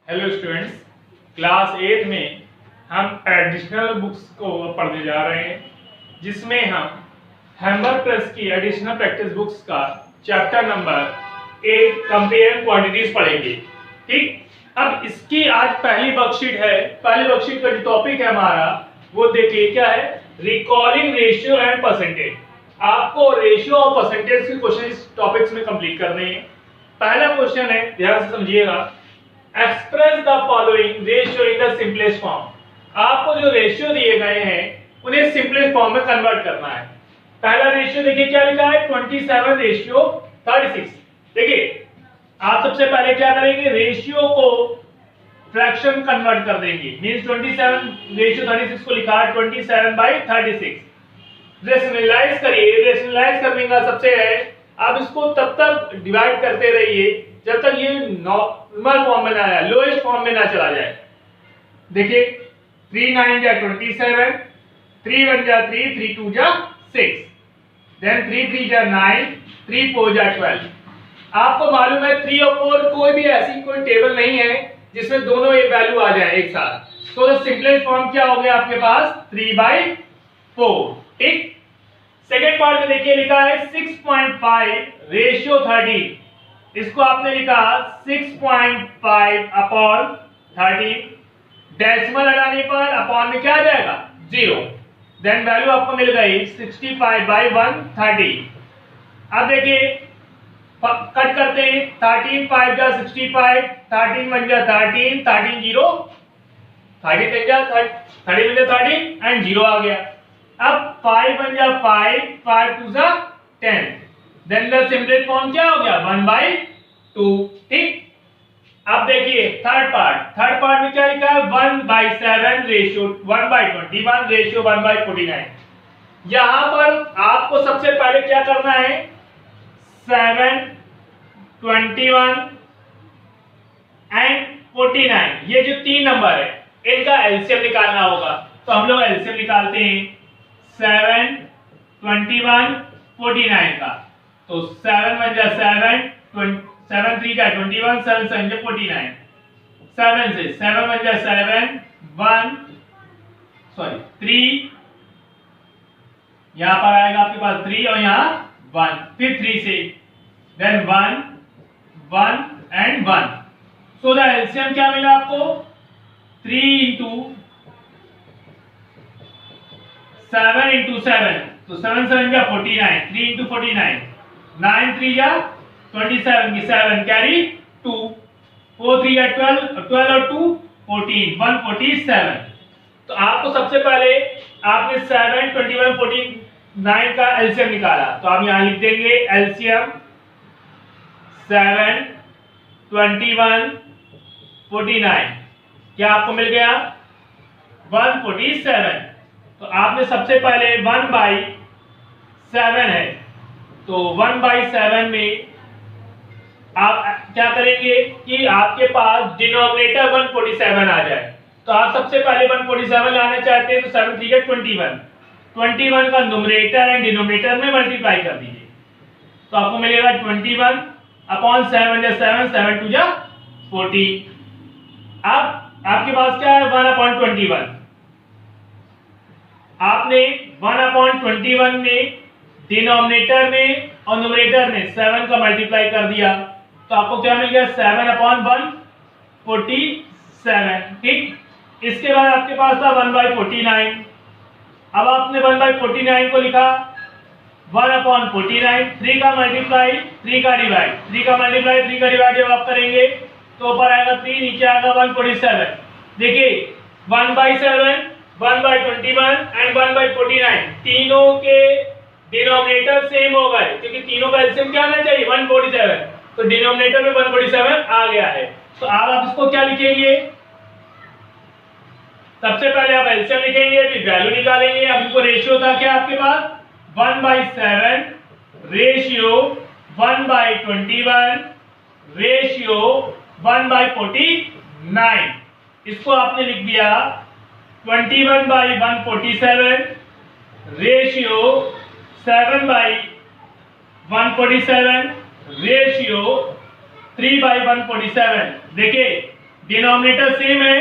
Hello students, class 8 में हम additional books को पढ़ने जा रहे हैं, जिसमें हम हैम्बर प्रेस की एडिशनल प्रैक्टिस बुक्स का चैप्टर नंबर 8 कंपेयर क्वांटिटीज पढ़ेंगे। ठीक, अब इसकी आज पहली वर्कशीट है। पहली वर्कशीट का जो टॉपिक है हमारा वो देखिए क्या है, रिकॉलिंग रेशियो एंड परसेंटेज। आपको रेशियो और परसेंटेज के क्वेश्चन इस टॉपिक्स में कंप्लीट करने हैं। पहला क्वेश्चन है, ध्यान से समझिएगा, express the following ratio in the simplest form. आपको जो रेशियो दिए गए हैं उन्हें सिंपलेस्ट फॉर्म में कन्वर्ट करना है। पहला रेशियो देखिए क्या लिखा है, 27:36। देखिए आप सबसे पहले क्या करेंगे, रेशियो को फ्रैक्शन कन्वर्ट कर देंगे। मींस 27:36 को लिखा है 27/36। रेशनलाइज करिए। रेशनलाइज करने का सबसे है, आप इसको तब तक डिवाइड करते रहिए जब तक ये नॉर्मल फॉर्म में ना आए, लोएस्ट फॉर्म में ना चला जाए। देखिए 3 9 जा 27, 3 1 जा 3, 3 2 जा 6, देन 3 3 जा 9, 3 4 जा 12। आपको मालूम है 3 और 4 कोई भी ऐसी कोई टेबल नहीं है जिसमें दोनों एक वैल्यू आ जाए एक साथ। तो सिंपलेस्ट फॉर्म क्या हो गया आपके पास, 3/4। ठीक, सेकेंड पार्ट में देखिए लिखा है 6.5:13। इसको आपने लिखा 6.5/13। डेसिमल हटाने पर अपॉन में क्या आ जाएगा, 0। देन वैल्यू आपको मिल गई 65/130। अब देखिए कट करते हैं, 13 5 जा 65, 13 1 जा 13, 13 0, 13 जा 13 एंड 0 आ गया। अब 5 1 जा 5, 5 2 जा 10। देन द सिंपलेस्ट फॉर्म क्या हो गया, 1/2। ठीक, अब देखिए थर्ड पार्ट में क्या लिखा है, 1/7 रेशियो 1/21 रेशियो 1/49। यहां पर आपको सबसे पहले क्या करना है, 7 21 एंड 49 ये जो तीन नंबर है इनका एलसीएम निकालना होगा। तो हम लोग एलसीएम निकालते हैं 7 21 49 का। तो 7 1 जा 7, 7 3 जा 21, 7 7 जा 49। 7 से 7 1 जा 7, 3 यहां पर आएगा आपके पास 3 और यहां 1, फिर 3 से, then 1 1 and 1। So the LCM क्या मिला आपको, 3 into 7 into 7, तो 7 7 जा 49, 3 into 49, 9 3 जा 27 की 7 कैरी 2, 4 3 जा 12, 12 और 2 14, 147। तो आपको सबसे पहले आपने 7 21 49 का एलसीएम निकाला, तो आप यहां लिख देंगे एलसीएम 7 21 49, क्या आपको मिल गया 147। तो आपने सबसे पहले 1/7 है, तो 1/7 में आप क्या करेंगे कि आपके पास डिनोमिनेटर 147 आ जाए। तो आप सबसे पहले 147 लाना चाहते हैं, तो 7 3 21, 21 का न्यूमरेटर एंड डिनोमिनेटर में मल्टीप्लाई कर दीजिए, तो आपको मिलेगा 21 अपॉन 7 जा 7, 7 2 जा 40। अब आपके पास क्या है, 1/21। आपने 1/21 में डिनोमिनेटर में और न्यूमरेटर में 7 का मल्टीप्लाई कर दिया, तो आपको क्या मिल गया, 7/147। ठीक, इसके बाद आपके पास था 1/49। अब आपने 1/49 को लिखा 1/49, 3 का मल्टीप्लाई 3 का डिवाइड, 3 का मल्टीप्लाई 3 का डिवाइड जब आप करेंगे तो ऊपर आएगा 3, नीचे आएगा 147। देखिए 1/7, 1/21 एंड 1/49 तीनों के डिनोमिनेटर सेम हो गए, क्योंकि तीनों का एलसीएम क्या आना चाहिए, 147। तो डिनोमिनेटर में 147 आ गया है। तो आप इसको क्या लिखेंगे, सबसे पहले आप एलसीएम लिखेंगे, फिर वैल्यू निकालेंगे। अब इनको रेशियो था क्या आपके पास, 1/7 रेशियो 1/21 रेशियो 1/49। इसको आपने लिख दिया 21/147 रेशियो 7/147 रेशियो 3/147। देखिए डिनोमिनेटर सेम है,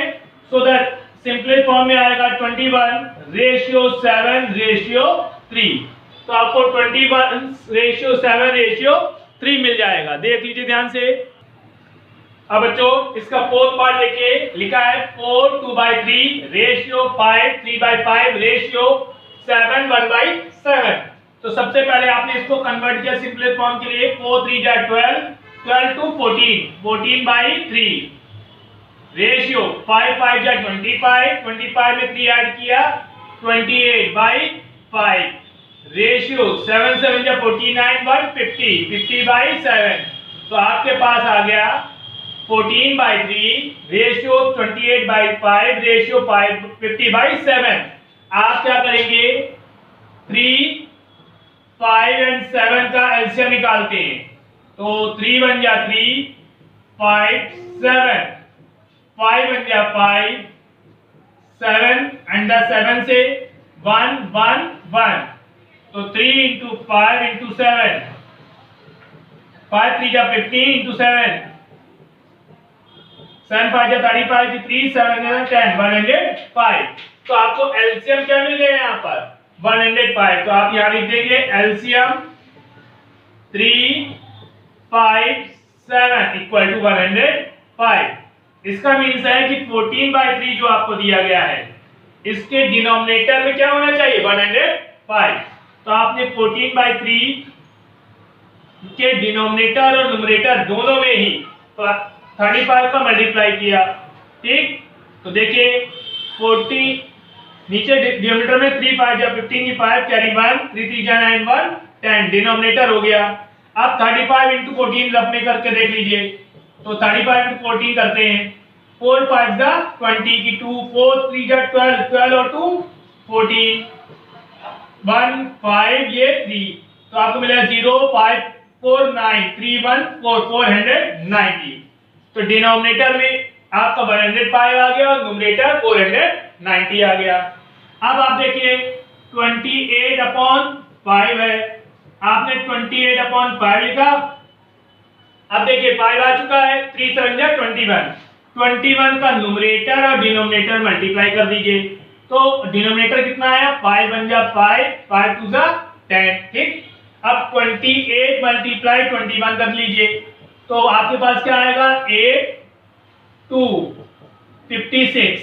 सो दैट सिंपलेस्ट फॉर्म में आएगा 21:7:3। तो आपको 21:7:3 मिल जाएगा। देख लीजिए ध्यान से। अब बच्चों इसका फोर्थ पार्ट देखिए, लिखा है 4 2/3 रेशियो 5 3/5 रेशियो 7 1/7। तो सबसे पहले आपने इसको कन्वर्ट किया सिंपलेस्ट फॉर्म के लिए। 4 3 जा 12, 12 to 14, 14/3 रेशियो 5 5 जा 25, 25 में 3 ऐड किया 28/5 रेशियो 7 7 जा 49 150, 50/7। तो आपके पास आ गया 14/3 रेशियो 28/5 रेशियो 50/7। आप क्या करेंगे, 3 5 और 7 का एलसीएम निकालते हैं। तो 3 1 जा 3 5 7, 5 1 जा 5 7 अंडर 7 से 1 1 1। तो 3 into 5 into 7, 5 3 जा 15 into 7, 7 5 जा 35, 3 7 जा 10, 105। तो आपको एलसीएम क्या मिल गया यहाँ पर 105। तो आप यहाँ लिख देंगे एलसीएम 3 5 7 इक्वल टू 105। इसका मीन्स है कि 14/3 जो आपको दिया गया है इसके डिनोमिनेटर में क्या होना चाहिए 105। तो आपने 14/3 के डिनोमिनेटर और न्यूमरेटर दोनों में ही 35 का मल्टीप्लाई किया। ठीक, तो देखिए 40 नीचे डिनोमिनेटर में 3 5 जा 15 की 5 कैरी 1, 3 3 जा 9 1 10 डिनोमिनेटर हो गया। अब 35 into 14 अपने करके देख लीजिए। तो 35 into 14 करते हैं। 4 5 जा 20 की 2, 4 3 जा 12, 12 और 2 14, 1 5 ये 3। तो आपको मिलेगा 0 5 4 9 3 1 4 490। तो डिनोमिनेटर में आपका 105 आ गया और न्यूमरेटर 490 आ गया। अब आप देखिए 28/5 है, आपने 28/5 लिखा। अब देखिए 5 आ चुका है, 3 7 जा 21, 21 का न्यूमरेटर और डिनोमिनेटर मल्टीप्लाई कर दीजिए। तो डिनोमिनेटर कितना आया 5 1 जा 5, 5 2 जा 10। ठीक, अब 28 मल्टीप्लाई 21 कर लीजिए। तो आपके पास क्या आएगा 8 2 56,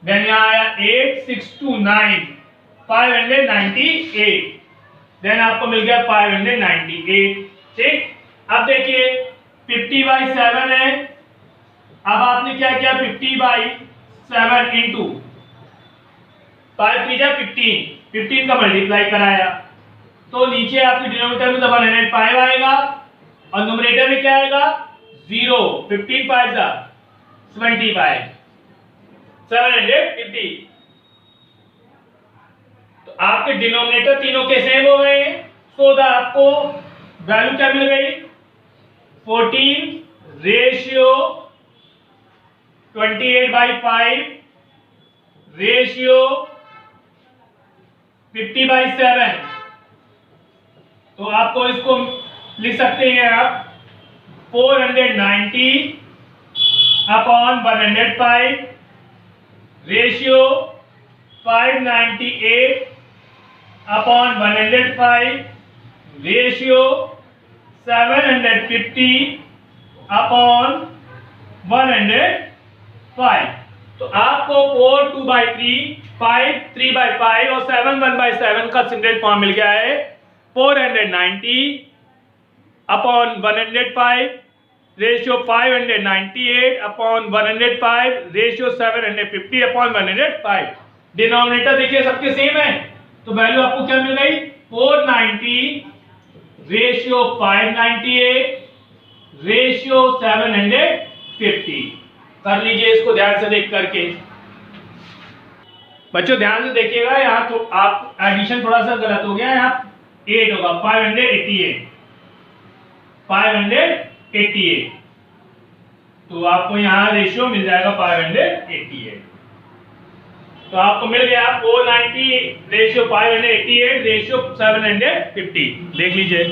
देन यहाँ आया 8 6 2 9 598, देन आपको मिल गया 598। ठीक, अब देखिए 50/7 है। अब आपने क्या किया 50/7 इंटू 5 3 जा 15 का मल्टीप्लाई कराया। तो नीचे आपके डिनोमिनेटर में 105 आएगा और न्यूमरेटर में क्या आएगा 0, 15 5 जा 25, 750। तो आपके डिनोमिनेटर तीनों के सेम हो गए हैं। सो द आपको वैल्यू क्या मिल गई 14 रेशियो 28/5 रेशियो 50/7। तो आपको इसको लिख सकते हैं आप 490/105 रेशियो 598/105 रेशियो 750/105। तो आपको 4 2/3 5 3/5 और 7 1/7 का सिंपल फॉर्म मिल गया है 490/105 रेशियो 598/105 रेशियो 750/105। डिनोमिनेटर देखिए सबके सेम है, तो वैल्यू आपको क्या मिल गई 490 रेशियो 598 रेशियो 750। कर लीजिए इसको ध्यान से देख करके। बच्चों ध्यान से देखिएगा, यहाँ तो आप एडिशन थोड़ा सा गलत हो गया, यहाँ 8 होगा 588। तो आपको यहाँ रेशियो मिल जाएगा 588। तो आपको मिल गया 490 रेशियो 588 रेशियो 750। देख लीजिए।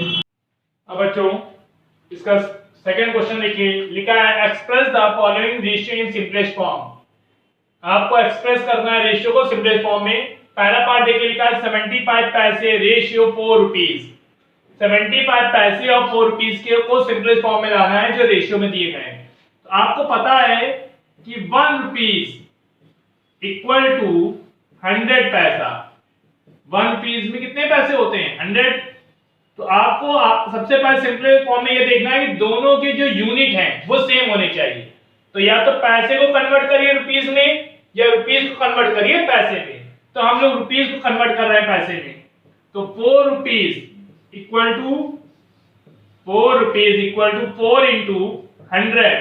अब बच्चों इसका सेकंड क्वेश्चन देखिए, लिखा है express the following ratio in simplest form. आपको एक्सप्रेस करना है रेशियो को सिंपलेस्ट फॉर्म में। पहला पार्ट देखिए, लिखा है 75 पैसे रेशियो 4 रुपीज। 75 पैसे और 4 रुपीज के को सिंपलेस्ट फॉर्म में लाना है जो रेशियो में दिए गए हैं। तो आपको पता है कि 1 रुपीज इक्वल टू 100 पैसा। 1 रुपीज में कितने पैसे होते हैं? 100। तो आपको सबसे पहले सिंपलेस्ट फॉर्म में ये देखना है कि दोनों के जो यूनिट हैं वो सेम होने चाहिए। तो या तो पैसे को कन्वर्ट करिए रुपीज में या रुपीज को कन्वर्ट करिए पैसे में। तो हम लोग रुपीज को कन्वर्ट कर रहे हैं पैसे में। तो 4 रुपीज इक्वल टू 4 इंटू 100।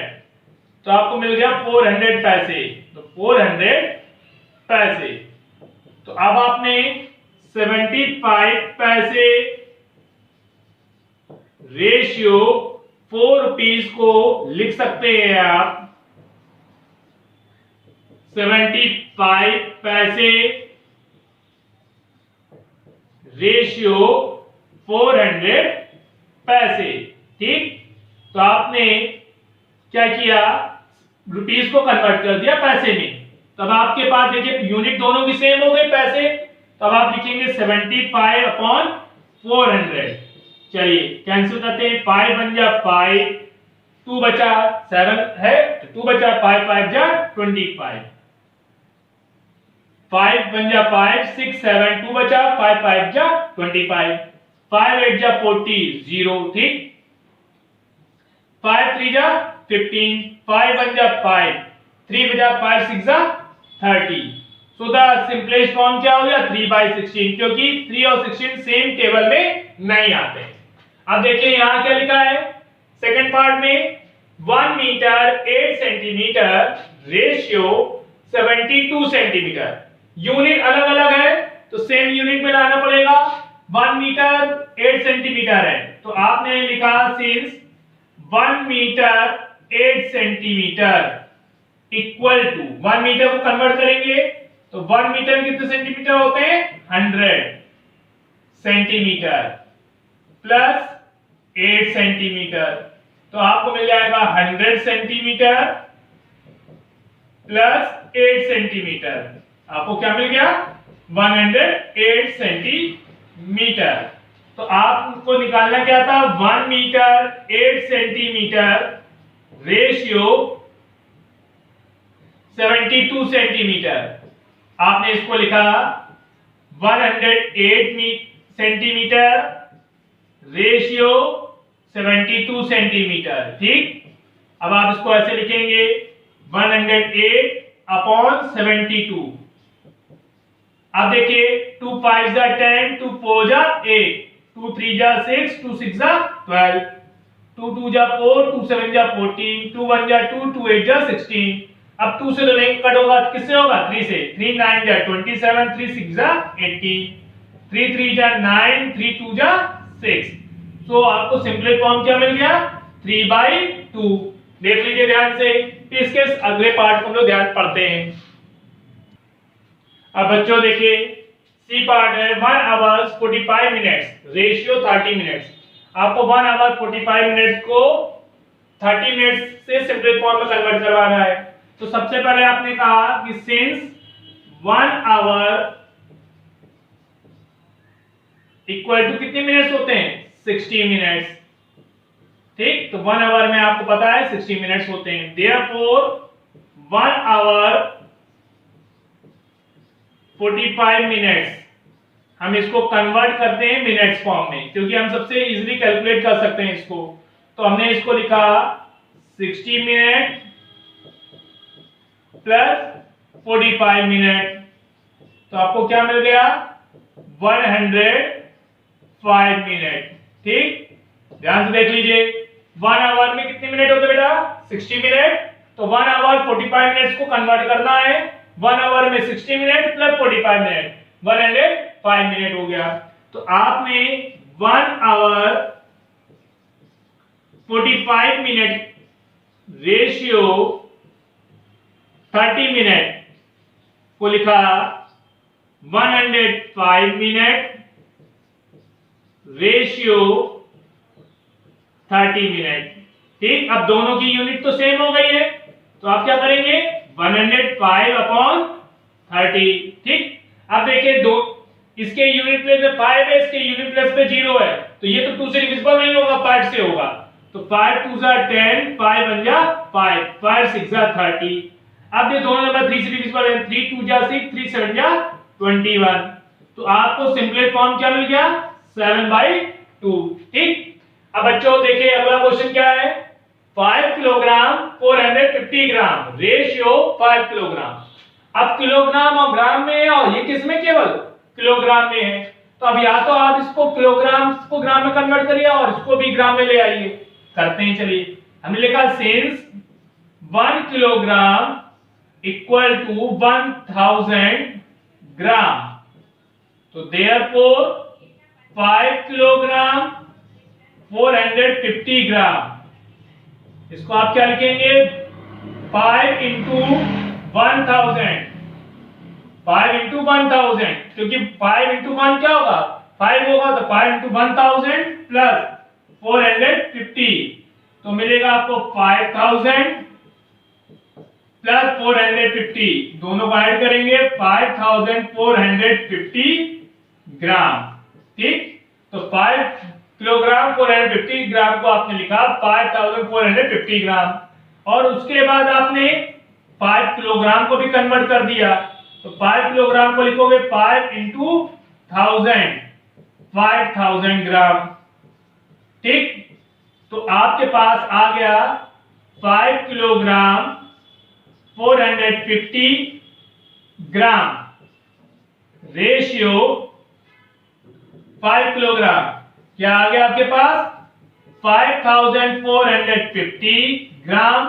तो आपको मिल गया 400 पैसे। तो 400 पैसे। तो अब आपने 75 पैसे रेशियो 4 रुपीज को लिख सकते हैं आप 75 पैसे रेशियो 400 पैसे। ठीक, तो आपने क्या किया, रुपीस को कन्वर्ट कर दिया पैसे में। तब आपके पास देखिए यूनिट दोनों की सेम हो गई पैसे। तब आप लिखेंगे 75 अपॉन 400। चलिए कैंसिल करते हैं, 5 बन जा 5, 2 बचा 7 है, 2 बचा 5 5 जा 25, 5 बन जा 5, 6 7 2 बचा 5 5 जा 25, 5 8 जा 40 0। ठीक, 5 3 जा 15, 5 1 जा 5, 3 बजा 5 6 जा 30। सो द सिंपलेस्ट फॉर्म क्या हो गया 3/16, क्योंकि 3 और 16 सेम टेबल में नहीं आते। अब देखिए यहां क्या लिखा है सेकंड पार्ट में, 1 metre 8 centimetre ratio 72 centimetre. Unit अलग अलग है तो सेम यूनिट में लाना पड़ेगा। 1 मीटर 8 सेंटीमीटर है तो आपने लिखा since 1 metre 8 centimetre equal to 1 metre को कन्वर्ट करेंगे तो 1 मीटर कितने सेंटीमीटर होते हैं 100 सेंटीमीटर प्लस 8 सेंटीमीटर। तो आपको मिल जाएगा 100 सेंटीमीटर प्लस 8 सेंटीमीटर। आपको क्या मिल गया 108 सेंटीमीटर। तो आपको निकालना क्या था 1 मीटर 8 सेंटीमीटर रेशियो 72 सेंटीमीटर। आपने इसको लिखा 108 सेंटीमीटर रेशियो 72 सेंटीमीटर। ठीक, अब आप इसको ऐसे लिखेंगे 108 अपॉन 72। अब देखिए 2 5 जा 10, 2 4 जा 8, 2 3 जा 6, 2 6 जा 12, 2 2 जा 4, 2 7 जा 14, 2 1 जा 2, 2 8 जा 16। अब 2 से तो नहीं कट होगा, किससे होगा 3 से, 3 9 जा 27, 3 6 जा 18, 3 3 जा 9, 3 2 जा 6। सो आपको सिंपल फॉर्म क्या मिल गया 3/2। देख लीजिए ध्यान से, इसके अगले पार्ट को हम लोग ध्यान पढ़ते हैं। अब बच्चों देखिए सी पार्ट है 1 आवर्स 45 मिनट्स रेशियो 30 मिनट्स। आपको 1 आवर 45 मिनट्स को 30 मिनट्स से सिंपल फॉर्म में कन्वर्ट करवाना है। तो सबसे पहले आपने कहा कि सिंस 1 आवर इक्वल टू कितने मिनट्स होते हैं 60 मिनट्स। ठीक, तो 1 आवर में आपको पता है 60 मिनट्स होते हैं। देयरफॉर 1 आवर 45 मिनट्स हम इसको कन्वर्ट करते हैं मिनट्स फॉर्म में, क्योंकि हम सबसे इजीली कैलकुलेट कर सकते हैं इसको। तो हमने इसको लिखा 60 मिनट प्लस 45 मिनट। तो आपको क्या मिल गया 105 मिनट। ठीक, ध्यान से देख लीजिए 1 आवर में कितने मिनट होते बेटा 60 मिनट। तो 1 आवर 45 मिनट्स को कन्वर्ट करना है। 1 आवर में 60 मिनट प्लस 45 मिनट 105 मिनट हो गया। तो आपने 1 आवर 45 मिनट रेशियो 30 मिनट को लिखा 105 मिनट रेशियो 30 मिनट। ठीक, अब दोनों की यूनिट तो सेम हो गई है, तो आप क्या करेंगे 105/30। ठीक, अब देखिए दो, इसके यूनिट प्लेस पे 5 है, इसके यूनिट प्लेस पे 0 है, तो ये तो 2 से डिविजिबल नहीं होगा, 5 से होगा। तो 5 2 जा 10, 5 1 जा 5, 5 6 जा 30। अब ये दोनों नंबर 3 से डिविजिबल है, 3 2 जा 6, 3 7 जा 21। तो आपको सिंपल फॉर्म क्या मिल गया 7/2। ठीक, अब बच्चों देखिए अगला क्वेश्चन क्या है, 5 किलोग्राम 450 ग्राम, रेशियो 5 किलोग्राम। अब किलोग्राम और ग्राम में है, और ये किस में केवल किलोग्राम में है, तो अब या तो आप इसको किलोग्राम को ग्राम में कन्वर्ट करिए और इसको भी ग्राम में ले आइए। करते हैं, चलिए। हमने लिखा सिंस 1 किलोग्राम इक्वल टू 1000 ग्राम, तो देयरफॉर 5 किलोग्राम 450 ग्राम, इसको आप क्या लिखेंगे 5 इंटू 1000, 5 इंटू 1000, क्योंकि 5 इंटू 1 क्या होगा 5 होगा, तो 5 इंटू 1000 प्लस 450, तो मिलेगा आपको 5000 प्लस 450, दोनों को ऐड करेंगे 5450 ग्राम। ठीक, तो 5 किलोग्राम 450 ग्राम को आपने लिखा 5450 ग्राम, और उसके बाद आपने 5 किलोग्राम को भी कन्वर्ट कर दिया, तो 5 किलोग्राम को लिखोगे 5 इंटू 1000, 5000 ग्राम। ठीक, तो आपके पास आ गया 5 किलोग्राम 450 ग्राम, रेशियो 5 किलोग्राम, क्या आ गया आपके पास 5450 ग्राम,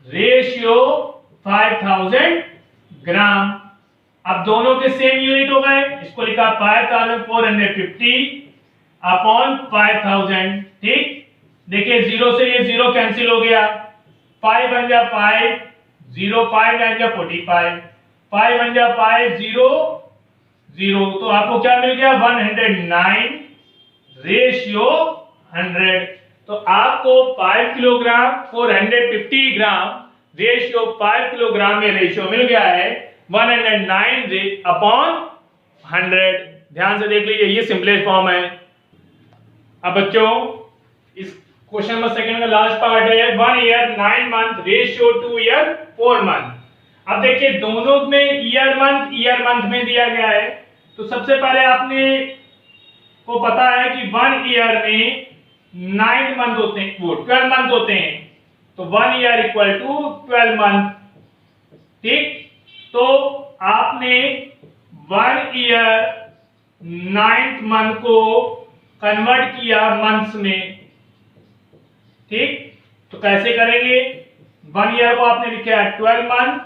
रेशियो 5000 ग्राम। अब दोनों के सेम यूनिट हो गए, इसको लिखा 5450 अपॉन 5000। ठीक, देखिए 0 से ये 0 कैंसिल हो गया, 5 बन जा 5, 0 5 बन जा 45, 5 बन जा 5 0 0, तो आपको क्या मिल गया 109 रेशियो 100। तो आपको 5 किलोग्राम 450 ग्राम रेशियो 5 किलोग्राम में रेशियो मिल गया है 109 अपॉन 100। ध्यान से देख लीजिए, ये सिंपलेस्ट फॉर्म है। अब बच्चों इस क्वेश्चन नंबर सेकंड का लास्ट पार्ट है 1 year 9 month ratio 2 year 4 month. अब देखिए दोनों में ईयर मंथ में दिया गया है, तो सबसे पहले आपने को पता है कि 1 ईयर में 9 मंथ होते हैं, वो 12 मंथ होते हैं, तो 1 ईयर इक्वल टू 12 मंथ। ठीक, तो आपने 1 ईयर 9th मंथ को कन्वर्ट किया मंथ्स में। ठीक, तो कैसे करेंगे 1 ईयर को आपने लिखा है 12 मंथ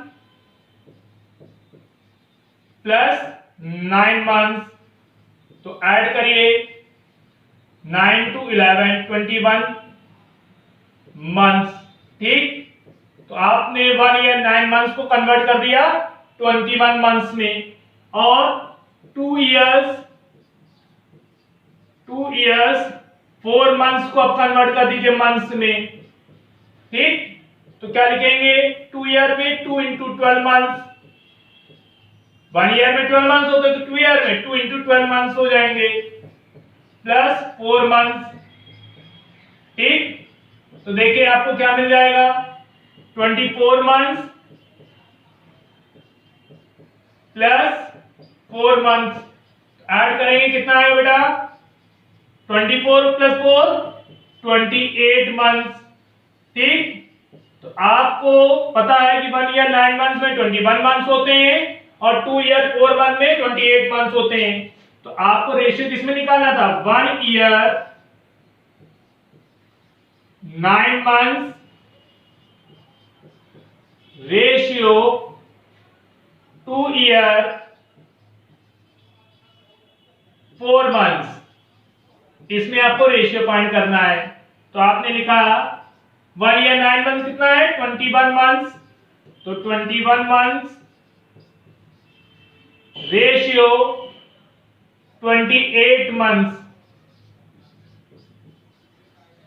प्लस 9 मंथ, तो ऐड करिए 9 टू 11 21 मंथ्स। ठीक, तो आपने 1 ईयर 9 मंथ्स को कन्वर्ट कर दिया 21 मंथ्स में, और 2 इयर्स 4 मंथ्स को आप कन्वर्ट कर दीजिए मंथ्स में। ठीक, तो क्या लिखेंगे 2 ईयर में 2 इंटू 12 मंथ्स, 1 ईयर में 12 मंथ्स होते तो 2 ईयर में 2 इंटू 12 मंथ्स हो जाएंगे, प्लस 4 मंथ्स। ठीक, तो देखिए आपको क्या मिल जाएगा 24 मंथ्स प्लस 4 मंथ्स, ऐड करेंगे कितना आएगा बेटा 24 प्लस 4 28 मंथ्स। ठीक, तो आपको पता है कि 1 ईयर 9 मंथ्स में 21 मंथ्स होते हैं और 2 ईयर 4 मंथ में 28 मंथ्स होते हैं, तो आपको रेशियो किसमें निकालना था 1 year 9 months ratio 2 year 4 months, इसमें आपको रेशियो फाइंड करना है। तो आपने लिखा 1 ईयर 9 मंथ्स कितना है 21 मंथ्स, तो 21 मंथ्स रेशियो 28 मंथ्स,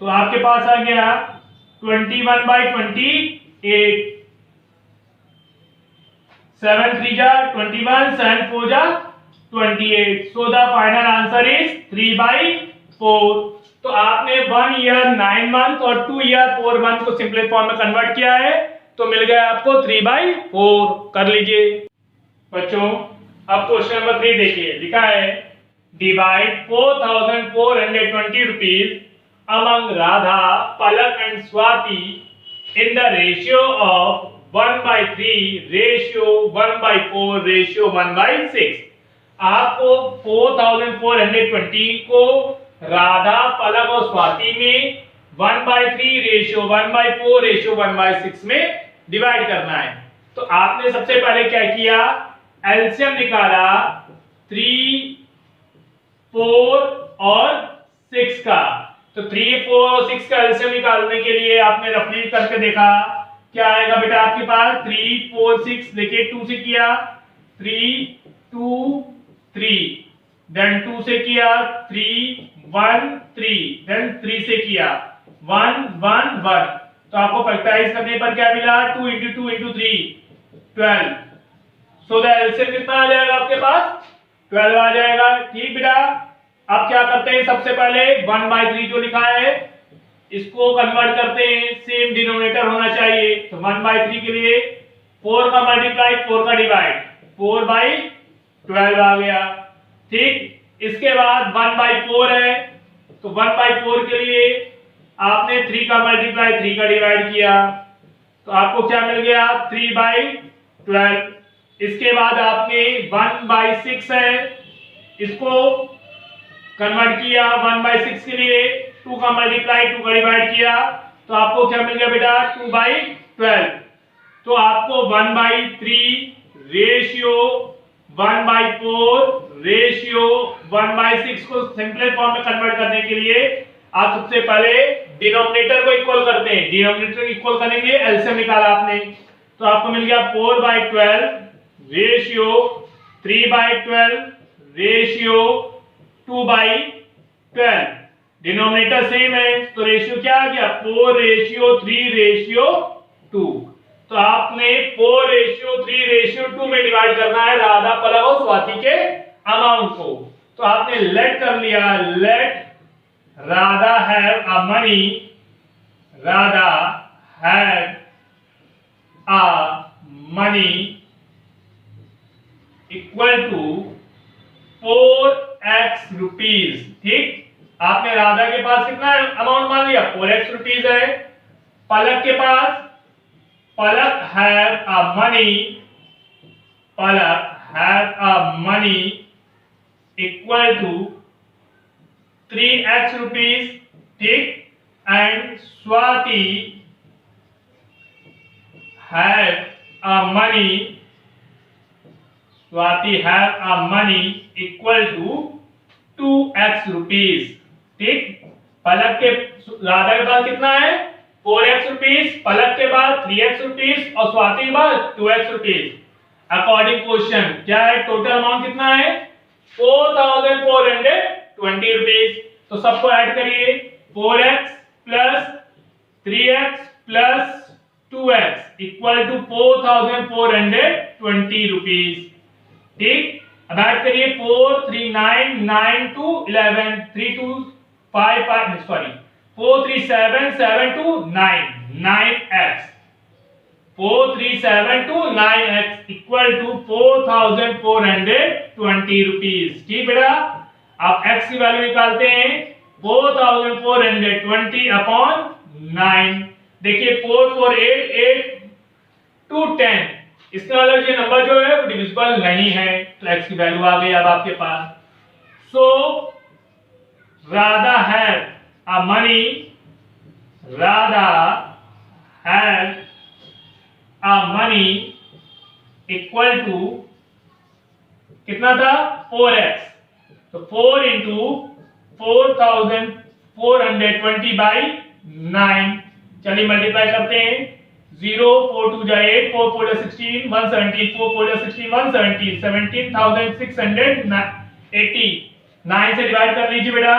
तो आपके पास आ गया 21/28, 7 3 जा 21, 7 4 जा 28, so the final answer is 3/4। तो आपने 1 ईयर 9 मंथ और 2 ईयर 4 मंथ को सिंपल फॉर्म में कन्वर्ट किया है, तो मिल गया आपको 3/4। कर लीजिए बच्चों। अब क्वेश्चन नंबर 3 देखिए, लिखा है divide 4420 rupees among Radha, Palak and Swati in the ratio of 1/3, ratio 1/4, ratio 1/6। आपको 4420 को राधा, पलक और स्वाति में 1/3, रेशियो 1/4, रेशियो 1/6 में डिवाइड करना है। तो आपने सबसे पहले क्या किया, एलसीएम निकाला 3, 4 और 6 का। तो 3, 4 और 6 का एलसीएम निकालने के लिए आपने रफली करके देखा, क्या आएगा बेटा आपके पास 3, 4, 6, देखिए 2 से किया 3, 2, 3, देन 2 से किया 3, 1, 3, देन 3 से किया 1, 1, 1। तो आपको फैक्टराइज करने पर क्या मिला, 2 × 2 × 3 12। सो द एलसीएम कितना आ जाएगा आपके पास, 12 आ जाएगा। ठीक बेटा, अब क्या करते हैं, सबसे पहले 1/3 जो लिखा है इसको कन्वर्ट करते हैं, सेम डिनोमिनेटर होना चाहिए। तो 1/3 के लिए 4 का मल्टीप्लाई 4 का डिवाइड, 4/12 आ गया। ठीक, इसके बाद 1/4 है, तो 1/4 के लिए आपने 3 का मल्टीप्लाई 3 का डिवाइड किया, तो आपको क्या मिल गया 3/12। इसके बाद आपने 1/6 है, इसको कन्वर्ट किया 1/6 के लिए 2 का मल्टीप्लाई 2 का डिवाइड किया, तो आपको क्या मिल गया बेटा 2/12। तो आपको 1/3 रेशियो 1/4 रेशियो 1/6 को सिंपल फॉर्म में कन्वर्ट करने के लिए आप सबसे पहले डिनोमिनेटर को इक्वल करते हैं। डिनोमिनेटर इक्वल करने के लिए एलसीएम निकाला आपने, तो आपको मिल गया 4/12 रेशियो 3/12 रेशियो 2/12। डिनोमिनेटर सेम है, तो रेशियो क्या आ गया 4:3:2। तो आपने 4:3:2 में डिवाइड करना है राधा, पलक और स्वाति के अमाउंट को। तो आपने लेट कर लिया, let Radha have a money, Radha have a money equal to 4x rupees. ठीक, आपने राधा के पास कितना अमाउंट मान लिया 4x रुपीज है, पलक के पास Palak have a money, Palak have a money equal to 3x rupees. ठीक, and Swati have a money, Swati have a money equal to 2x rupees. ठीक, पलक के राधा के पास कितना है 4x रुपीज, पलक के बाद 3x रुपीज और स्वाति के बाद 2x रुपीज। अकॉर्डिंग क्वेश्चन क्या है, टोटल अमाउंट कितना है 4420 रुपीज। तो सबको ऐड करिए, 4x plus 3x plus 2x equal to 4420 rupees. ठीक, अब ऐड करिए 4 3 9 9 2 11 3 2 5 5 sorry 4 3 7 7 2 9 9x 4 3 7 2 9x equal to 4420 rupees. ठीक बेटा, आप x की वैल्यू निकालते हैं 4420 अपॉन 9। देखिए 4 4 8 8 2 10, इसका मतलब ये नंबर जो है वो डिविजिबल नहीं है, तो x की वैल्यू आ गई अब आपके पास। So Radha have a money, Radha have a money equal to कितना था 4x, तो 4 × 4420/9। चलिए मल्टीप्लाई करते हैं, 0 4 2 जा 8 4 4 जा 16 117 4 4 जा 16 117 17,680 9 से डिवाइड कर लीजिए बेटा।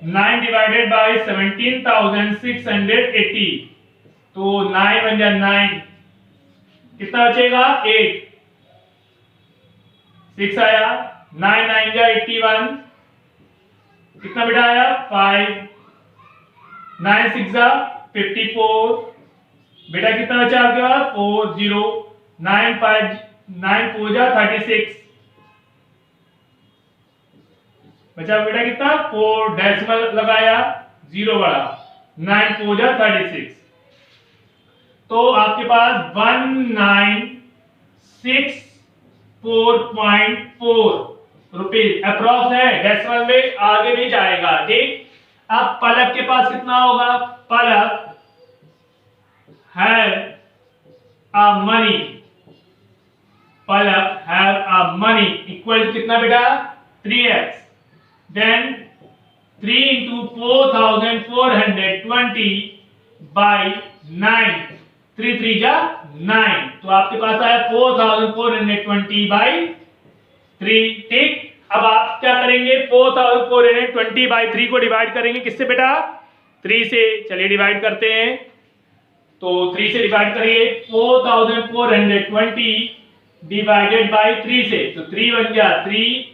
9 डिवाइडेड बाय 17,680, तो 9 बन जाए 9, कितना बचेगा 8, 6 आया, 9 9 जा 81, कितना बेटा आया 5, 9 6 जा 54, बेटा कितना बचा आपके पास 4 0, 9 5 9 4 जा 36, बचा बेटा कितना 4, डेसिमल लगाया 0 बढ़ा, 9 4 जा 36, तो आपके पास 1964.4 रुपीज अप्रॉक्स है, डेसिमल में आगे भी जाएगा। ठीक, अब पलक के पास कितना होगा, Palak have a money, Palak have a money equal कितना बेटा 3x, देन 3 into 4,420 by 9, 3 3 जा 9, तो आपके पास आया 4,420 by 3। ठीक, अब आप क्या करेंगे 4,420 by 3 को डिवाइड करेंगे किससे बेटा 3 से, चलिए डिवाइड करते हैं, तो 3 से डिवाइड करिए 4,420 डिवाइडेड बाय 3 से, तो 3 बन गया 3,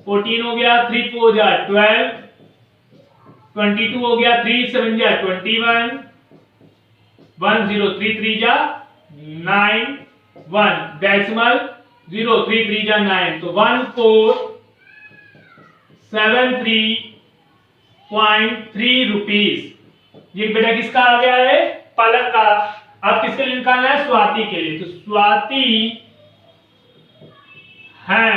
14 हो गया, 3 4 जा 12, 22 हो गया, 3 7 जा 21, 1 0 3 3 जा 9, 1 डेसिमल 0 3 3 जा 9, तो 1473.3 रुपीज। ये बेटा किसका आ गया है पलक का। अब किसके लिए निकालना है स्वाति के लिए, तो स्वाति है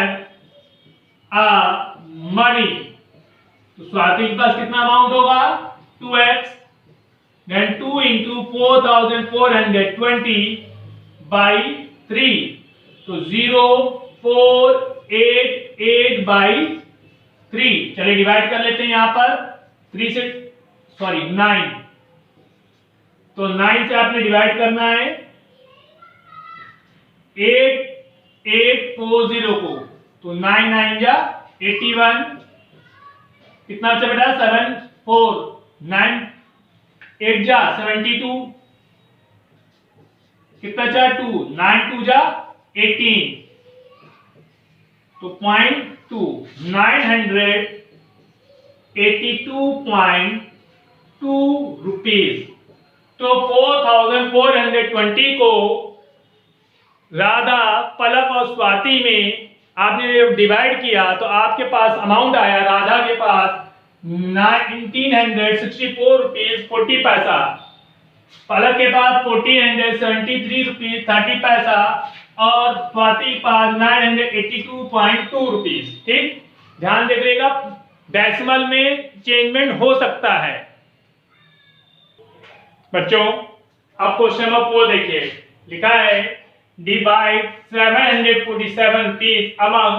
मनी, तो स्वाति के पास कितना अमाउंट होगा 2x, देन 2 into 4,420 by 3, तो 0,488 by 3, चलिए डिवाइड कर लेते हैं यहां पर 3 से, सॉरी 9, तो 9 से आपने डिवाइड करना है 8840 को, तो 9 9 जा 81, कितना बचा बेटा 7 4, 9 8 जा 72, कितना बचा 2, 9 2 जा 18, तो 0.2 982.2 रुपीज। तो 4,420 को राधा पलक और स्वाति में आपने डिवाइड किया, तो आपके पास अमाउंट आया राधा के पास 1964 रुपीज 40 पैसा, पलक के पास 1473 रुपीज 30 पैसा, और स्वाति के पास 982.2 रुपीज। ठीक, ध्यान देखिएगा डेसिमल में चेंजमेंट हो सकता है बच्चों। अब क्वेश्चन नंबर 4 देखिए, लिखा है divide 747 piece among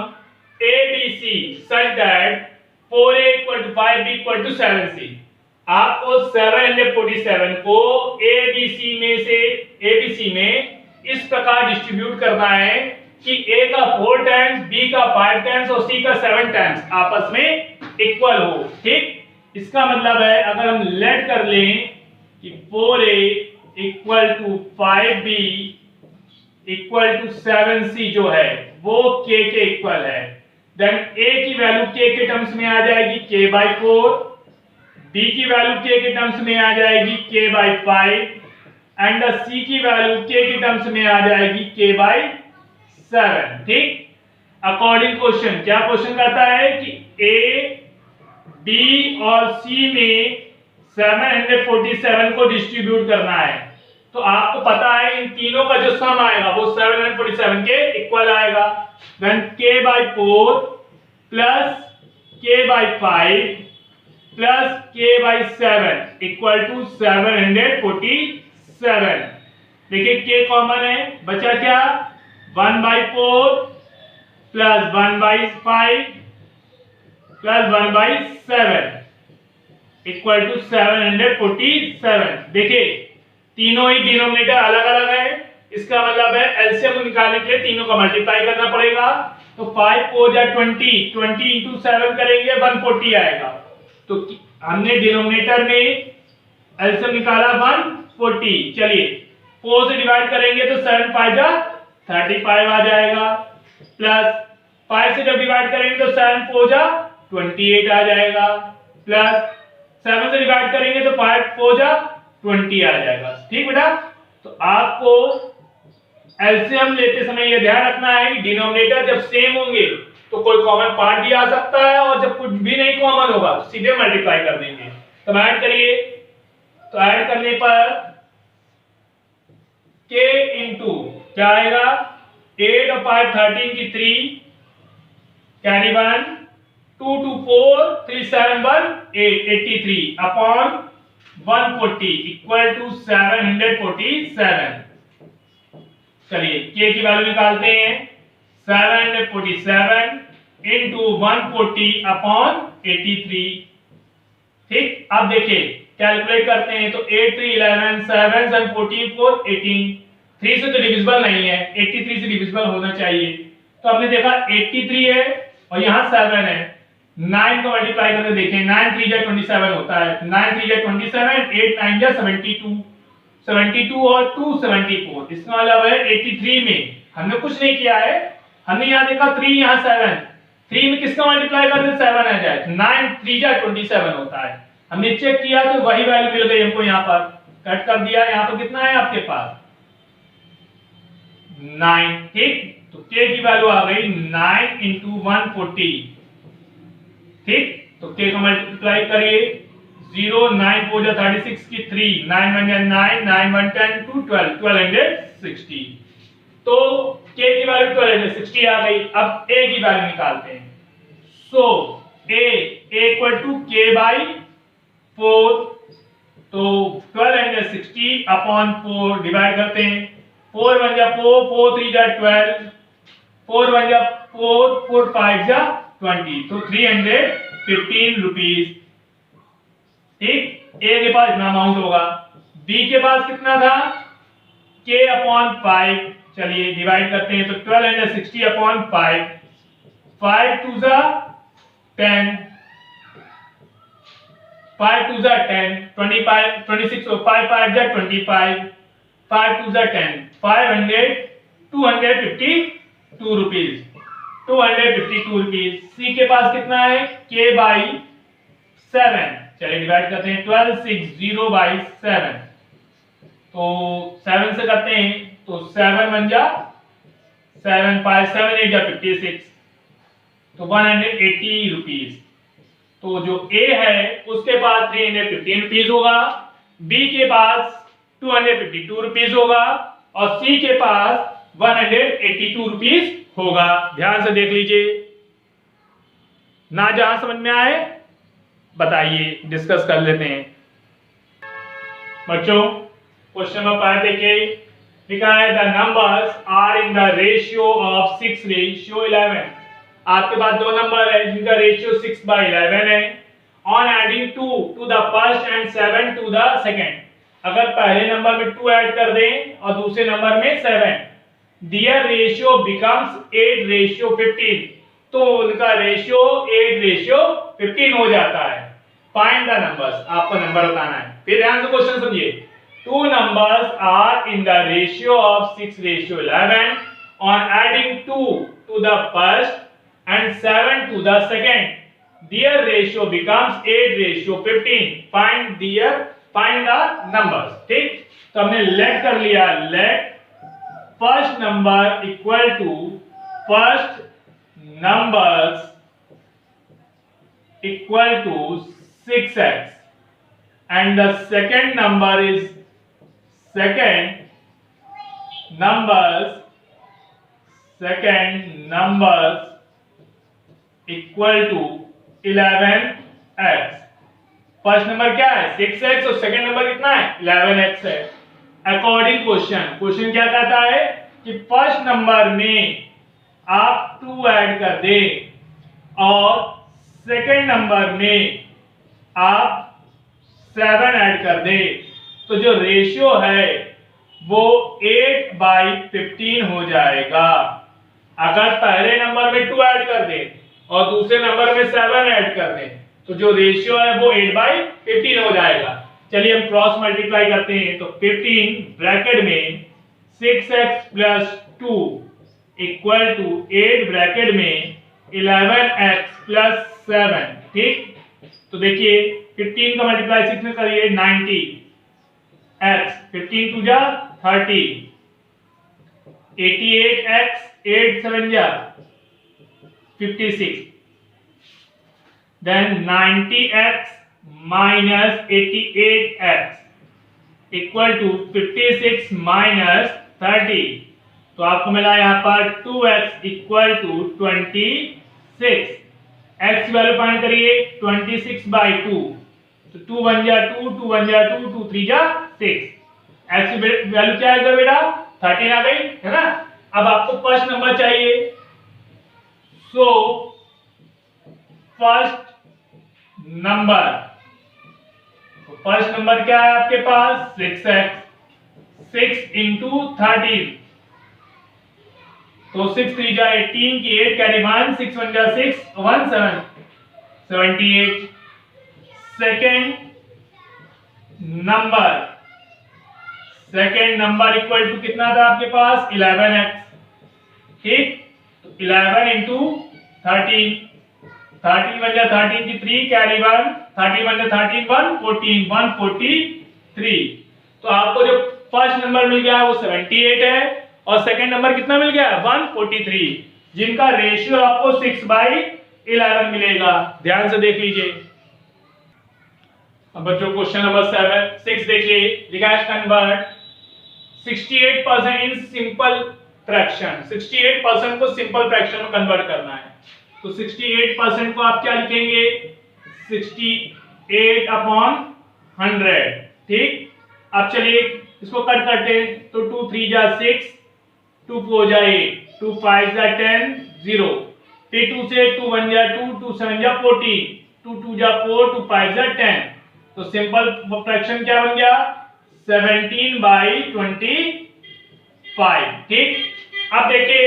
A B C such that 4A equal to 5B equal to 7C। आपको 747 को ABC में इस प्रकार डिस्ट्रीब्यूट करना है कि A का 4 टाइम्स, B का 5 टाइम्स और C का 7 टाइम्स आपस में इक्वल हो। ठीक, इसका मतलब है अगर हम लेट कर लें कि 4A equal to 5B equal to 7C जो है वो K के इक्वल है, देन A की वैल्यू K के टर्म्स में आ जाएगी K/4, B की वैल्यू K के टर्म्स में आ जाएगी K/5 एंड C की वैल्यू K के टर्म्स में आ जाएगी K/7। ठीक, अकॉर्डिंग क्वेश्चन, क्या क्वेश्चन कहता है कि A, B और C में 747 को डिस्ट्रीब्यूट करना है, तो आपको पता है इन तीनों का जो सम आएगा वो 747 के इक्वल आएगा, then K/4 plus K/5 plus K/7 equal to 747। देखिए K कॉमन है, बचा क्या 1/4 प्लस 1/5 प्लस 1/7 इक्वल टू 747। देखिए तीनों ही डिनोमिनेटर अलग अलग है, इसका मतलब है एलसीएम निकालने के लिए तीनों का मल्टीप्लाई करना पड़ेगा, तो 5 4 जा 20, 20 into 7 करेंगे 140 आएगा, तो हमने डिनोमिनेटर में एलसीएम निकाला 140। चलिए 4 से डिवाइड करेंगे तो 7 5 जा 35 आ जाएगा, प्लस 5 से जब डिवाइड करेंगे तो 7 4 जा 28 आ जाएगा, प्लस 7 से डिवाइड करेंगे तो 5 4 जा 20 आ जाएगा। ठीक बेटा, तो आपको एलसीएम लेते समय यह ध्यान रखना है कि डिनोमिनेटर जब सेम होंगे तो कोई कॉमन पार्ट भी आ सकता है, और जब कुछ भी नहीं कॉमन होगा तो सीधे मल्टीप्लाई कर देंगे। तो ऐड करिए, तो ऐड करने पर k इंटू क्या आएगा 8 और 5 13 की 3 कैरी 1 2 2 4 3 7 1 8 83 अपॉन 140 इक्वल टू 747। चलिए k की वैल्यू निकालते हैं, 747 इंटू 140 अपॉन 83। ठीक, अब देखिए कैलकुलेट करते हैं तो 8 3 11 7 7 14 4 18, 3 से तो डिविजिबल नहीं है, 83 से डिविजिबल होना चाहिए। तो हमने देखा 83 है और यहाँ 7 है, 9 को मल्टीप्लाई करके देखें, 9 3 जा 27 होता है, 9 3 जा 27, 8 9 जा 72, 72 और 2 74। इसका मतलब है 83 में हमने कुछ नहीं किया है, हमने यहाँ देखा 3 यहाँ 7, 3 में किसका मल्टीप्लाई कर दे 7 आ जाए, 9 3 जा 27 होता है। हमने चेक किया तो वही वैल्यू मिल गई हमको, यहाँ पर कट कर दिया, यहाँ पर कितना है आपके पास 9। ठीक, तो k की वैल्यू आ गई 9 इंटू 140। ठीक, तो k का मल्टीप्लाई करिए, 0 9 4 जा 36 की 3 9 1 जा 9 9 1 10 2 12 1260। तो k की वैल्यू 1260 आ गई। अब a की वैल्यू निकालते हैं। So a equal to k by 4, तो 1260 अपॉन 4 डिवाइड करते हैं, 4 1 जा 4 4 3 जा 12, 4 1 जा 4 4 5 जा 20, तो 315 रुपीज। ठीक, ए के पास इतना अमाउंट होगा, बी के पास कितना था k अपॉन 5। चलिए डिवाइड करते हैं तो 1260 अपॉन 5, 5 2 जा 10, 5 2 जा 10, 25 26 और 5 5 जा 25, 5 2 जा 10, 500 252 रुपीज, 252 रुपीज। सी के पास कितना है k बाई 7। चलिए डिवाइड करते हैं, 1260 बाई 7, तो 7 से करते हैं तो 7 1 जा 7 5 7 8 जा 56, तो 180 रुपीज। तो जो A है उसके पास 315 रुपीज होगा, B के पास 252 रुपीज होगा और C के पास 182 रुपीज होगा। ध्यान से देख लीजिए, ना जहां समझ में आए बताइए, डिस्कस कर लेते हैं। बच्चों क्वेश्चन नंबर 5 देखिए, लिखा है the numbers are in the ratio of 6:11। आपके पास दो नंबर है जिनका रेशियो 6/11 है। On adding 2 to the first and 7 to the second, अगर पहले नंबर में 2 ऐड कर दें और दूसरे नंबर में 7, दियर रेशियो बिकम्स 8:15, तो उनका रेशियो 8:15 हो जाता है। फाइंड द नंबर्स, आपको नंबर बताना है। फिर ध्यान से क्वेश्चन सुनिए, two numbers are in the ratio of 6:11, on adding 2 to the first and 7 to the second, their ratio becomes 8:15. Find the numbers. ठीक, तो हमने let कर लिया, let first number equal to first numbers equal to 6x and the second number is second numbers equal to 11x। First number क्या है 6x और second number कितना है 11x है। अकॉर्डिंग क्वेश्चन क्या कहता है कि फर्स्ट नंबर में आप 2 ऐड कर दें और सेकंड नंबर में आप 7 ऐड कर दें, तो जो रेशियो है वो 8/15 हो जाएगा। अगर पहले नंबर में 2 ऐड कर दें और दूसरे नंबर में 7 ऐड कर दें तो जो रेशियो है वो 8/15 हो जाएगा। चलिए हम क्रॉस मल्टीप्लाई करते हैं। तो 15 ब्रैकेट में 6x plus 2 equal to 8 bracket में 11x प्लस 7। ठीक, तो देखिए 15 का मल्टीप्लाई 6 में करिए 90 x, 15 टू जा 30, 88x, 8 7 जा 56, then 90x minus 88x equal to 56 minus 30। तो आपको मिला यहाँ पर 2x equal to 26। x की वैल्यू फाइंड करिए 26/2। तो 2 1 जा 2, 2 1 जा 2, 2 3 जा 6। x की वैल्यू क्या आएगा बेटा? 13 आ गई है ना। अब आपको फर्स्ट नंबर चाहिए। सो फर्स्ट नंबर क्या है आपके पास? 6x, 6 इंटू 13, तो 6 3 जा 18 की 8 कैरी 1, 6 1 जा 6, 1 7 78। सेकेंड नंबर इक्वल टू कितना था आपके पास? 11x। ठीक, तो 11 इंटू 13, 13 1 जा 13 की 3 कैरी 1, 13 1 जा 13 1 14 143। तो आपको जो फर्स्ट नंबर मिल गया वो 78 है और सेकंड नंबर कितना मिल गया? 143, जिनका रेशियो आपको 6/11 मिलेगा। ध्यान से देख लीजिए। अब बच्चों क्वेश्चन नंबर 6 देखिए, लिखा है कन्वर्ट 68% इन सिंपल फ्रैक्शन। 68% को सिंपल फ्रैक्शन में कन्वर्ट करना है। तो 68% को आप क्या लिखेंगे? 68/100। ठीक, अब चलिए इसको कट करते हैं। तो 2 3 जा 6, 2 4 जा 8, 2 5 जा 10 0, फिर 2 से 2 1 जा 2, 2 7 जा 14, 2 2 जा 4, 2 5 जा 10। तो सिंपल फ्रैक्शन क्या बन गया? 17/25। ठीक, अब देखिए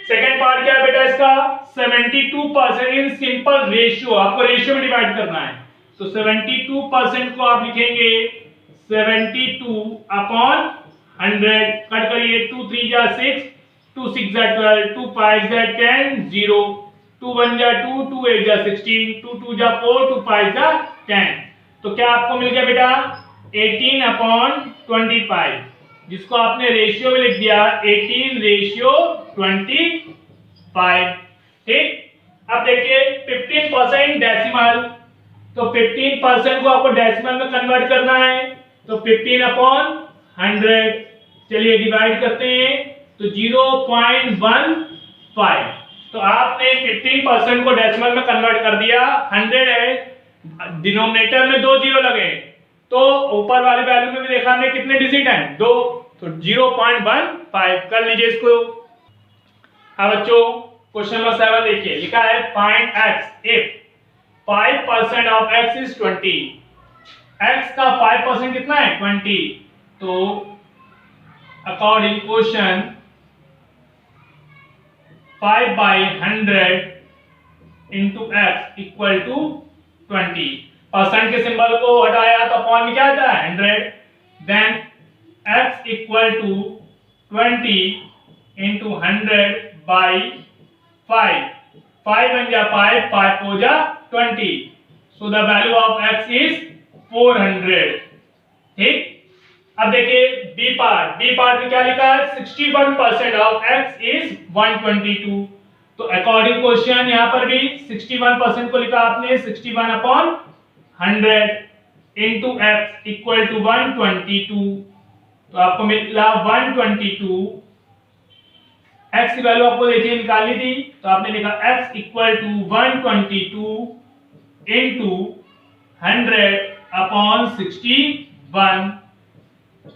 सेकंड पार्ट क्या है बेटा इसका? 72% इन सिंपल रेशियो। आपको रेशियो में डिवाइड करना है। तो 72% को आप लिखेंगे 72/100। कट करिए, 2 3 जा 6, 2 6 जा 12, 2 5 जा 10 0, 2 1 जा 2, 2 8 जा 16, 2 2 जा 4, 2 5 जा 10। तो क्या आपको मिल गया बेटा? 18/25, जिसको आपने रेशियो में लिख दिया 18/25। ठीक, अब देखिए 15% डेसिमल। तो 15% को आपको डेसिमल में कन्वर्ट करना है। तो 15/100, चलिए डिवाइड करते हैं। तो 0.15। तो आपने 15% को डेसिमल में कन्वर्ट कर दिया। 100 है, डिनोमिनेटर में 2 जीरो लगे, तो ऊपर वाले वैल्यू में भी देखा हमने कितने डिजिट हैं? 2। तो 0.15 कर लीजिए इसको। अब बच्चों क्वेश्चन नंबर 7 देखिए, लिखा है find x if 5% of x is 20। x का 5% कितना है? 20। तो according question 5/100 into x equal to 20। Percent के सिंबल को हटाया तो अपॉन में क्या आता है? 100। Then x equal to 20 into 100/5। 5 1 जा 5, 5 4 जा 20। So the value of x is 400। ठीक, अब देखिए बी पार्ट में क्या लिखा है? 61% ऑफ x इज 122। तो अकॉर्डिंग क्वेश्चन यहां पर भी 61% को लिखा आपने 61/100 इंटू x इक्वल टू 122। तो आपको मिला 122। x की वैल्यू आपको देखिए निकालनी थी, तो आपने लिखा x इक्वल टू 122 इंटू 100/61।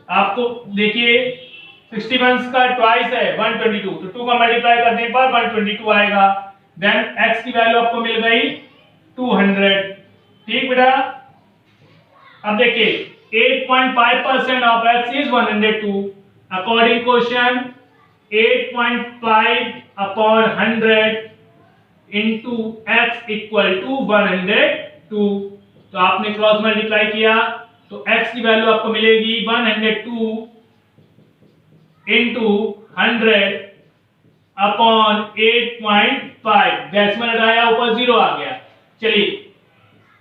आपको देखिए 61 का ट्वाइस है 122, तो 2 का मल्टीप्लाई करने पर 122 आएगा। देन x की वैल्यू आपको मिल गई 200। ठीक बेटा, अब देखिए 8.5% of x is 102। According question 8.5/100 into x equal to 102। 2। तो आपने क्रॉस मल्टीप्लाई किया तो x की वैल्यू आपको मिलेगी 102 इंटू 100 अपॉन 8.5। डेसिमल लगाया ऊपर 0 आ गया। चलिए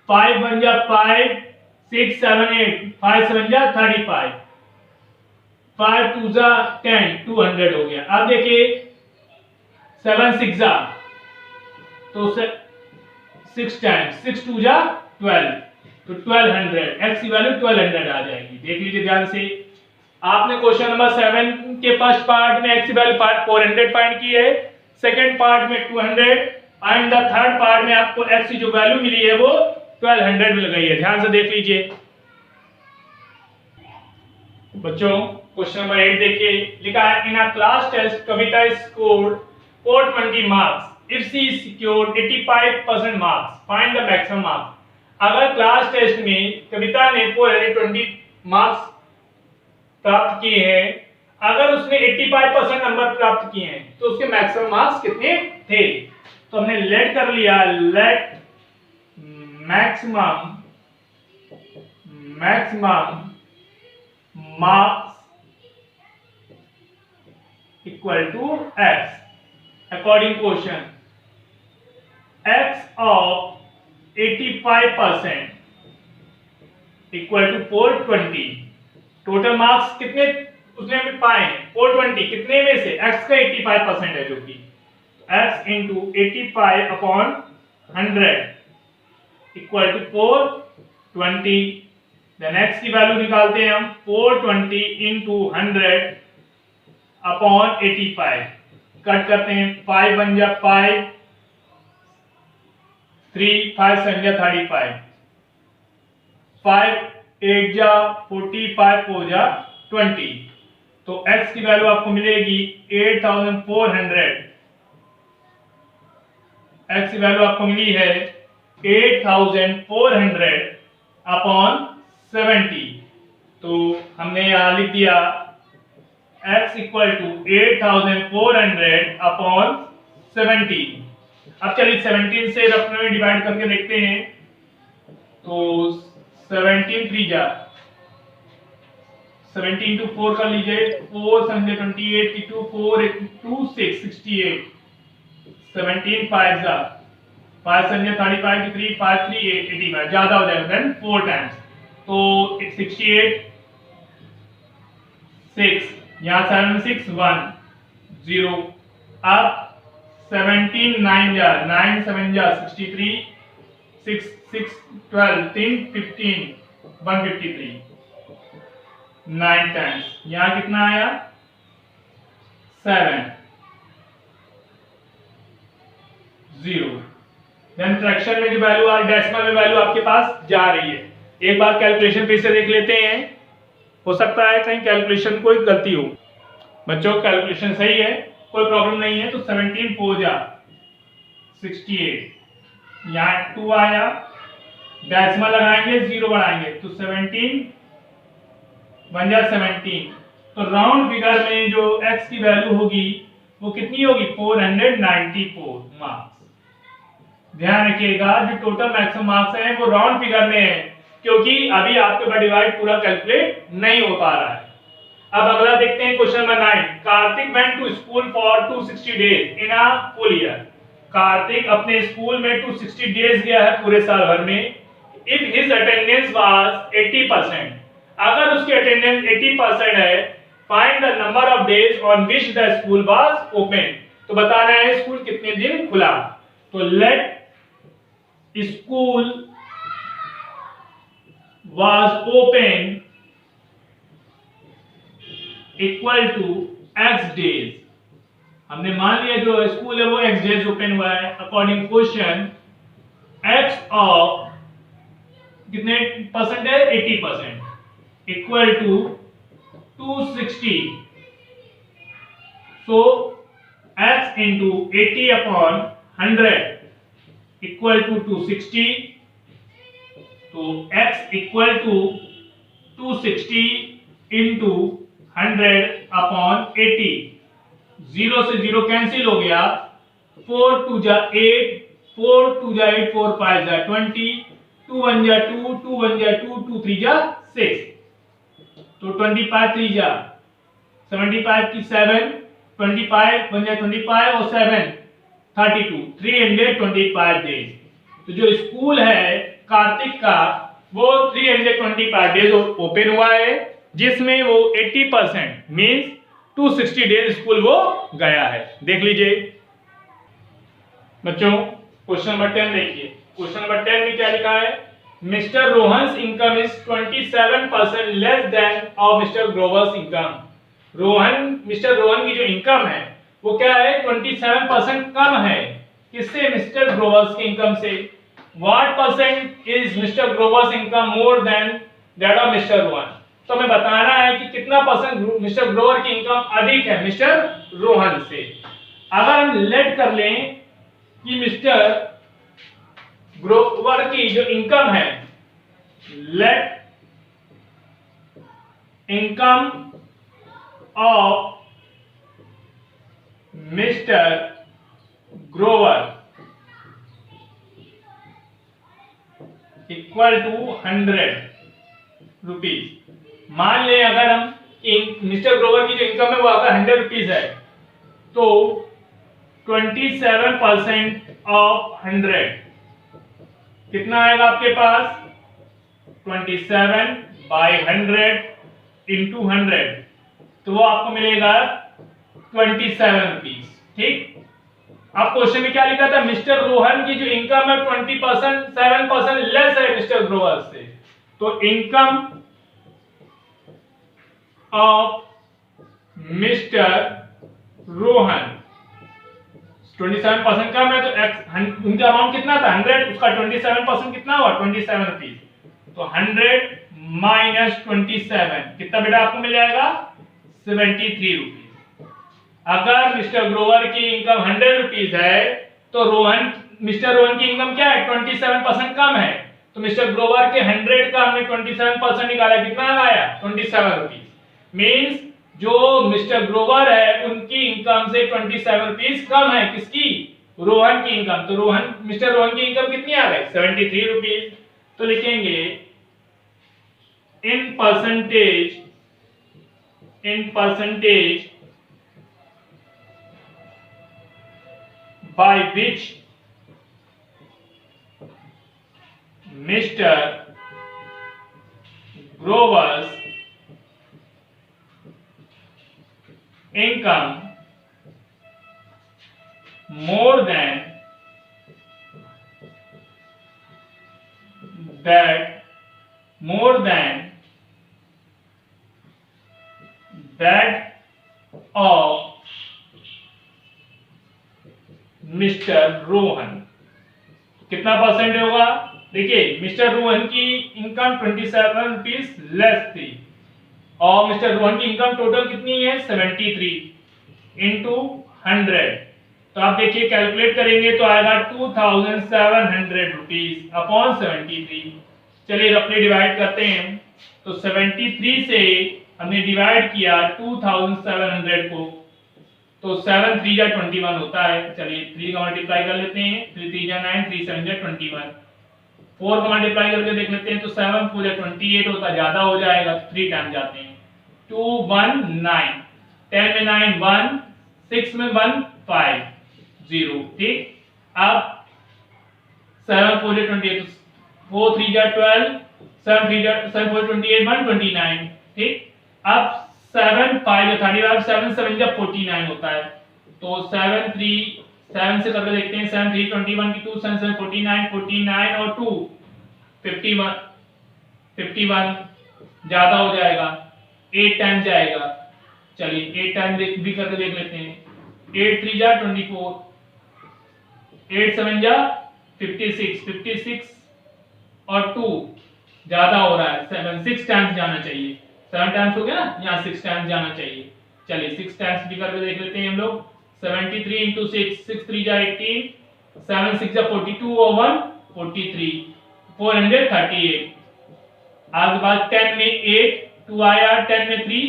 5 बन जा 5, 6 7 8, 5 7 जा 35, 5 2 जा 10, 200 हो गया। अब देखिए 7 6 जा तो 6 टाइम्स 6 2 जा 12, तो 1200, x की वैल्यू 1200 आ जाएगी। देख लीजिए ध्यान से। आपने क्वेश्चन नंबर 7 के फर्स्ट पार्ट में x की वैल्यू 400 फाइंड की है, सेकंड पार्ट में 200 एंड द थर्ड पार्ट में आपको x की जो वैल्यू मिली है वो 1200 मिल गई है। ध्यान से देख लीजिए बच्चों। क्वेश्चन नंबर 8 देखिए, लिखा है in a class test Kavita scored 420 marks if she secured 85% marks, find the maximum marks. अगर क्लास टेस्ट में कविता ने 420 मार्क्स प्राप्त किए हैं, अगर उसने 85% नंबर प्राप्त किए हैं तो उसके मैक्सिमम मार्क्स कितने थे। तो हमने लेट कर लिया, let maximum marks equal to x according question. x of 85% equal to 420। Total marks कितने उसने भी पाए हैं 420, कितने में से x का 85% है, जो कि x into 85 upon 100 equal to 420। Then x की वैल्यू निकालते हैं हम, 420 इंटू 100 अपॉन 85, कट करते हैं, 5 बन जा 5, 3 5 7 जा 35, 5 8 जा 45, 4 जा 20। तो x की वैल्यू आपको मिलेगी 8400। x की वैल्यू आपको मिली है 8400 अपॉन 70। तो हमने यहां लिख दिया x इक्वल टू 8400 अपॉन 70। अब चलिए 17 से रफ में डिवाइड करके देखते हैं। तो 17 3 जा 17 to 4 कर लीजिए, 4 संख्या 28 की 2 4 2 6 68, 17 5 जा 5 संख्या 35 की 3 5 3 8 85, ज्यादा हो जाएगा देन 4 टाइम्स। तो 68 6, यहाँ 7 6 1 0। अब 17 9 जा 9 7 जा 63, 6 6 12 3 15 153, 9 टाइम्स, यहाँ कितना आया 7 0। देन फ्रैक्शन में जो वैल्यू आ रही, डेसिमल में वैल्यू आपके पास जा रही है। एक बार कैलकुलेशन फिर से देख लेते हैं, हो सकता है कहीं कैलकुलेशन कोई गलती हो। बच्चों कैलकुलेशन सही है, कोई प्रॉब्लम नहीं है। तो 17 4 जा 68, यहाँ 2 आया, डेसिमल लगाएंगे 0 बढ़ाएंगे तो 17 बन जा 17। तो राउंड फिगर में जो x की वैल्यू होगी वो कितनी होगी 494 मार्क्स। ध्यान रखिएगा जो टोटल मैक्सिमम मार्क्स हैं वो राउंड फिगर में है, क्योंकि अभी आपके पास डिवाइड पूरा कैलकुलेट नहीं हो पा रहा है। अब अगला देखते हैं question number 9। Kartik went to school for 260 days in a full year. Kartik अपने स्कूल में 260 डेज गया है पूरे साल भर में। इफ हिज अटेंडेंस वाज 80%, अगर उसकी अटेंडेंस 80% है, find the number of days on which the school was open. तो बताना है स्कूल कितने दिन खुला। तो let school was open equal to x days. हमने मान लिया जो स्कूल है वो x डेज ओपन हुआ है। अकॉर्डिंग क्वेश्चन x ऑफ कितने परसेंट है 80% equal to 260। So x into 80 upon 100 equal to 260। तो x equal to 260 into 100 upon 80। 0 से 0 कैंसिल हो गया, 4 2 जा 8, 4 2 जा 8, 4 5 जा 20, 2 1 जा 2, 2 1 जा 2, 2 3 जा 6, तो 25 3 जा 75 की 7, 25 1 जा 25 और 7 32, 325 डेज। तो जो स्कूल है कार्तिक का वो 325 डेज ओपन हुआ है, जिसमें वो 80% मीन्स 260 डेज स्कूल वो गया है। देख लीजिए बच्चों, क्वेश्चन नंबर 10 देखिए। क्वेश्चन नंबर 10 में क्या लिखा है? Mister Rohan's income is 27% less than of mister growers income. Mister Rohan की जो इनकम है वो क्या है? 27% कम है। किससे? मिस्टर ग्रोवर्स की इनकम से। What percent is mister growers income more than that of mister Rohan? तो हमें बताना है कि कितना परसेंट मिस्टर ग्रोवर की इनकम अधिक है मिस्टर रोहन से। अगर हम लेट कर लें कि मिस्टर ग्रोवर की जो इनकम है, let income of mister Grover equal to 100 rupees. मान लें अगर हम मिस्टर ग्रोवर की जो इनकम है वो अगर 100 रुपीज है, तो 27% ऑफ 100 कितना आएगा आपके पास? 27 बाई 100 इंटू 100, तो वो आपको मिलेगा 27 रुपीज। ठीक। अब क्वेश्चन में क्या लिखा था? मिस्टर रोहन की जो इनकम है 7% लेस है मिस्टर ग्रोवर से। तो इनकम ऑफ मिस्टर रोहन 27% कम है, तो उनका अमाउंट कितना था? 100, उसका 27% कितना हुआ? 27 रुपीज। तो 100 माइनस 27 कितना बेटा आपको मिल जाएगा? 73 रुपीज। अगर मिस्टर ग्रोवर की इनकम 100 रुपीज है तो मिस्टर रोहन की इनकम क्या है? 27% कम है। तो मिस्टर ग्रोवर के 100 का हमने 27% निकाला, कितना आया? 27 रुपीज। मीन्स जो मिस्टर ग्रोवर है उनकी इनकम से 27 रुपीज कम है। किसकी? रोहन की इनकम। तो मिस्टर रोहन की इनकम कितनी आ गई? 73 रुपीज। तो लिखेंगे in percentage by which Mr. Grover's income more than that of mister Rohan. कितना परसेंट होगा? देखिए मिस्टर रोहन की इनकम 27 रुपीज लेस थी और मिस्टर रोहन की इनकम टोटल कितनी है? 73 इंटू 100। तो आप देखिए कैलकुलेट करेंगे तो आएगा 2700 रुपीज अपॉन 73। चलिए रफली डिवाइड करते हैं। तो 73 से हमने डिवाइड किया 2700 को, तो 7 3 जा 21 होता है। चलिए 3 का मल्टीप्लाई कर लेते हैं। 3 3 जा 9, 3 7 जा 21। 4 का मल्टीप्लाई करके देख लेते हैं तो 7 4 जा 28 होता, ज्यादा हो जाएगा, 3 टाइम जाते हैं। 2 1 9, 10 में 9 1, 6 में 1 5 0। ठीक। अब 7 4 जा 28, 4 3 जा 12, 7 3 जा 7 4 28 1 29। ठीक। अब 7 5 35, 7 7 जा 49 होता है। तो 7 से करके देखते हैं। 7 3 21 की 2 7 7 49 और 2 51 ज्यादा हो जाएगा, 8 टाइम जाएगा। चलिए 8 टाइम भी करके देख लेते हैं। 8 3 जा 24, 8 7 जा 56 और 2 ज्यादा हो रहा है, 7 6 टाइम्स जाना चाहिए। 7 टाइम्स हो गया ना, यहाँ 6 टाइम्स जाना चाहिए। चलिए 6 टाइम्स भी करके देख लेते हैं हम लोग। 73 इंटू 6, 6 3 जा 18, 7 6 जा 42 और 1 43, 438। आगे बाद 10 में 8 2 आया, 10 में 3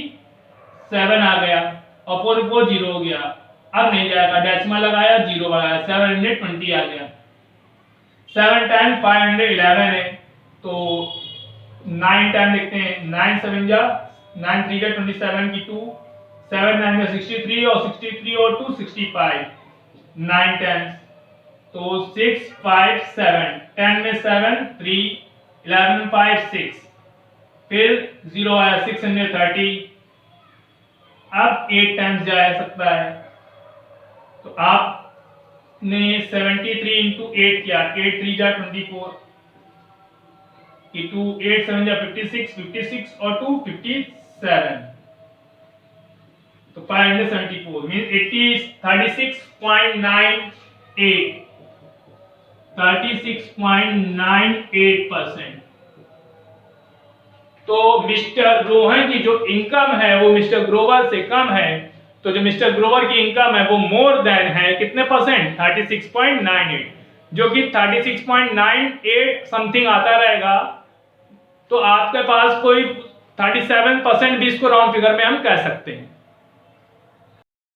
7 आ गया और 4 4 0 हो गया। अब नहीं जाएगा, डेसिमल लगाया 0 लगाया, 720 आ गया। 7 टाइम्स 511 है। तो 9 टाइम लिखते हैं, 9 7 जा 9 3 जा 27 की 2, 7 9 जा 63 और 63 और 2 65, 9 टाइम्स तो 6 5 7, 10 में 7 3, 11 5 6, फिर 0 आया 630। अब 8 टाइम्स जा सकता है, तो आपने 73 इंटू 8 किया, 8 3 जा 24 की 2, 8 7 जा 56, 56 और 2 57, तो 574 मींस 36.98%। तो मिस्टर रोहन की जो इनकम है वो मिस्टर ग्रोवर से कम है, तो जो मिस्टर ग्रोवर की इनकम है वो मोर देन है कितने परसेंट, 36.98, जो कि 36.98 समथिंग आता रहेगा। तो आपके पास कोई 37% भी इसको राउंड फिगर में हम कह सकते हैं।